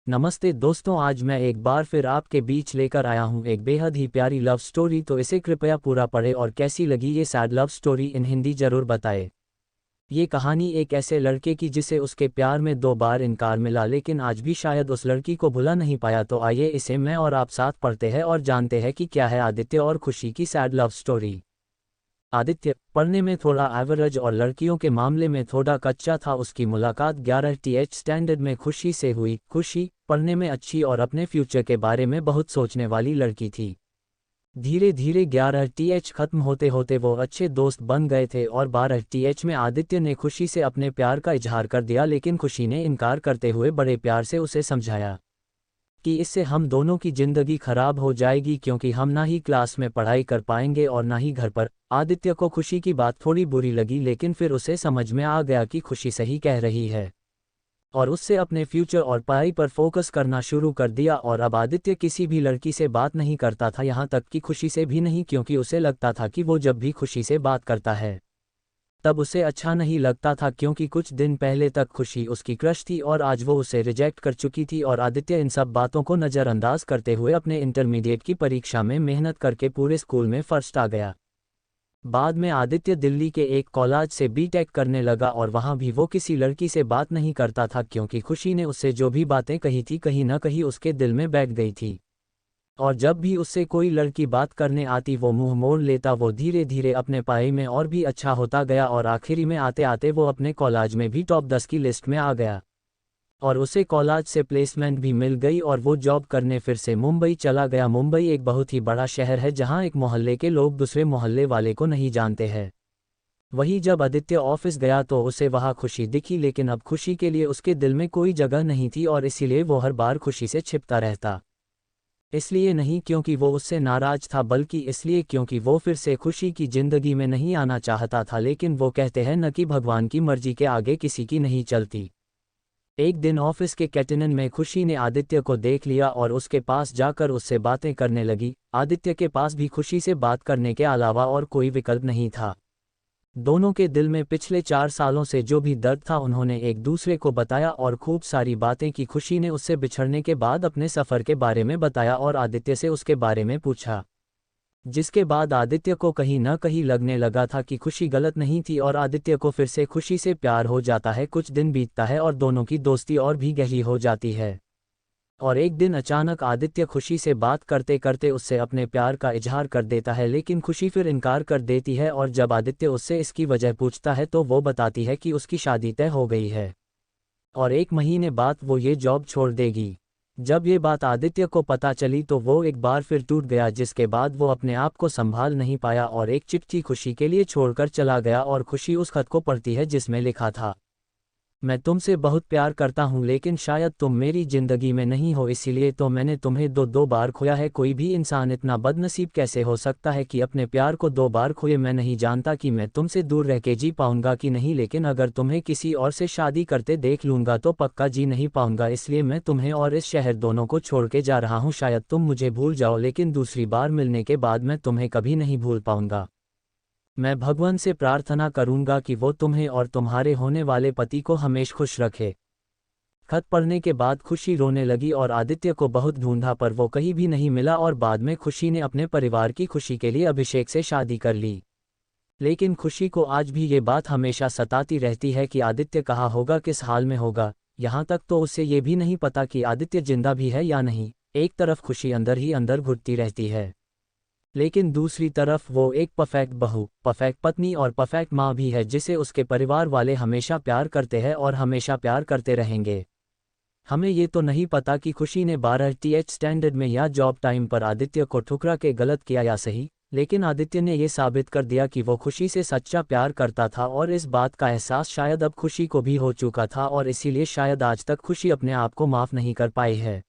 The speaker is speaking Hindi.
नमस्ते दोस्तों, आज मैं एक बार फिर आपके बीच लेकर आया हूँ एक बेहद ही प्यारी लव स्टोरी। तो इसे कृपया पूरा पढ़ें और कैसी लगी ये sad love story in Hindi जरूर बताएं। ये कहानी एक ऐसे लड़के की जिसे उसके प्यार में 2 बार इनकार मिला, लेकिन आज भी शायद उस लड़की को भुला नहीं पाया। तो आइए इसे मैं और आप साथ पढ़ते हैं और जानते हैं कि क्या है आदित्य और खुशी की सैड लव स्टोरी। आदित्य पढ़ने में थोड़ा एवरेज और लड़कियों के मामले में थोड़ा कच्चा था। उसकी मुलाकात 11th स्टैंडर्ड में खुशी से हुई। खुशी पढ़ने में अच्छी और अपने फ्यूचर के बारे में बहुत सोचने वाली लड़की थी। धीरे धीरे 11th खत्म होते होते वो अच्छे दोस्त बन गए थे और 12th में आदित्य ने खुशी से अपने प्यार का इजहार कर दिया, लेकिन खुशी ने इनकार करते हुए बड़े प्यार से उसे समझाया कि इससे हम दोनों की जिंदगी खराब हो जाएगी, क्योंकि हम ना ही क्लास में पढ़ाई कर पाएंगे और ना ही घर पर। आदित्य को खुशी की बात थोड़ी बुरी लगी, लेकिन फिर उसे समझ में आ गया कि खुशी सही कह रही है और उससे अपने फ्यूचर और पढ़ाई पर फोकस करना शुरू कर दिया। और अब आदित्य किसी भी लड़की से बात नहीं करता था, यहाँ तक कि खुशी से भी नहीं, क्योंकि उसे लगता था कि वो जब भी खुशी से बात करता है तब उसे अच्छा नहीं लगता था, क्योंकि कुछ दिन पहले तक खुशी उसकी क्रश थी और आज वो उसे रिजेक्ट कर चुकी थी। और आदित्य इन सब बातों को नज़रअंदाज करते हुए अपने इंटरमीडिएट की परीक्षा में मेहनत करके पूरे स्कूल में फर्स्ट आ गया। बाद में आदित्य दिल्ली के एक कॉलेज से बीटेक करने लगा और वहाँ भी वो किसी लड़की से बात नहीं करता था, क्योंकि खुशी ने उससे जो भी बातें कही थी कहीं न कहीं उसके दिल में बैठ गई थी। और जब भी उससे कोई लड़की बात करने आती वो मुंह मोड़ लेता। वो धीरे धीरे अपने पढ़ाई में और भी अच्छा होता गया और आखिरी में आते आते वो अपने कॉलेज में भी टॉप 10 की लिस्ट में आ गया और उसे कॉलेज से प्लेसमेंट भी मिल गई और वो जॉब करने फिर से मुंबई चला गया। मुंबई एक बहुत ही बड़ा शहर है जहाँ एक मोहल्ले के लोग दूसरे मोहल्ले वाले को नहीं जानते हैं। वही जब आदित्य ऑफिस गया तो उसे वहाँ खुशी दिखी, लेकिन अब खुशी के लिए उसके दिल में कोई जगह नहीं थी और इसीलिए वो हर बार खुशी से छिपता रहता। इसलिए नहीं क्योंकि वो उससे नाराज था, बल्कि इसलिए क्योंकि वो फिर से खुशी की जिंदगी में नहीं आना चाहता था। लेकिन वो कहते हैं न कि भगवान की मर्जी के आगे किसी की नहीं चलती। एक दिन ऑफिस के कैंटीन में खुशी ने आदित्य को देख लिया और उसके पास जाकर उससे बातें करने लगी। आदित्य के पास भी खुशी से बात करने के अलावा और कोई विकल्प नहीं था। दोनों के दिल में पिछले 4 सालों से जो भी दर्द था उन्होंने एक दूसरे को बताया और खूब सारी बातें की। खुशी ने उससे बिछड़ने के बाद अपने सफ़र के बारे में बताया और आदित्य से उसके बारे में पूछा, जिसके बाद आदित्य को कहीं न कहीं लगने लगा था कि खुशी गलत नहीं थी और आदित्य को फिर से खुशी से प्यार हो जाता है। कुछ दिन बीतता है और दोनों की दोस्ती और भी गहरी हो जाती है। और एक दिन अचानक आदित्य खुशी से बात करते करते उससे अपने प्यार का इजहार कर देता है, लेकिन खुशी फिर इनकार कर देती है। और जब आदित्य उससे इसकी वजह पूछता है तो वो बताती है कि उसकी शादी तय हो गई है और 1 महीने बाद वो ये जॉब छोड़ देगी। जब ये बात आदित्य को पता चली तो वो एक बार फिर टूट गया, जिसके बाद वो अपने आप को संभाल नहीं पाया और एक चिट्ठी खुशी के लिए छोड़कर चला गया। और खुशी उस खत को पढ़ती है जिसमें लिखा था, मैं तुमसे बहुत प्यार करता हूँ, लेकिन शायद तुम मेरी जिंदगी में नहीं हो, इसीलिए तो मैंने तुम्हें दो बार खोया है। कोई भी इंसान इतना बदनसीब कैसे हो सकता है कि अपने प्यार को 2 बार खोए। मैं नहीं जानता कि मैं तुमसे दूर रह के जी पाऊंगा कि नहीं, लेकिन अगर तुम्हें किसी और से शादी करते देख लूंगा तो पक्का जी नहीं पाऊंगा। इसलिए मैं तुम्हें और इस शहर दोनों को छोड़ के जा रहा हूँ। शायद तुम मुझे भूल जाओ, लेकिन दूसरी बार मिलने के बाद मैं तुम्हें कभी नहीं भूल पाऊंगा। मैं भगवान से प्रार्थना करूंगा कि वो तुम्हें और तुम्हारे होने वाले पति को हमेशा खुश रखे। खत पढ़ने के बाद खुशी रोने लगी और आदित्य को बहुत ढूंढा पर वो कहीं भी नहीं मिला। और बाद में खुशी ने अपने परिवार की खुशी के लिए अभिषेक से शादी कर ली। लेकिन खुशी को आज भी ये बात हमेशा सताती रहती है कि आदित्य कहाँ होगा, किस हाल में होगा। यहाँ तक तो उसे ये भी नहीं पता कि आदित्य जिंदा भी है या नहीं। एक तरफ खुशी अंदर ही अंदर घुटती रहती है, लेकिन दूसरी तरफ वो एक परफेक्ट बहू, परफेक्ट पत्नी और परफेक्ट माँ भी है, जिसे उसके परिवार वाले हमेशा प्यार करते हैं और हमेशा प्यार करते रहेंगे। हमें ये तो नहीं पता कि खुशी ने 12th स्टैंडर्ड में या जॉब टाइम पर आदित्य को ठुकरा के गलत किया या सही, लेकिन आदित्य ने ये साबित कर दिया कि वो खुशी से सच्चा प्यार करता था और इस बात का एहसास शायद अब खुशी को भी हो चुका था और इसीलिए शायद आज तक खुशी अपने आप को माफ़ नहीं कर पाई है।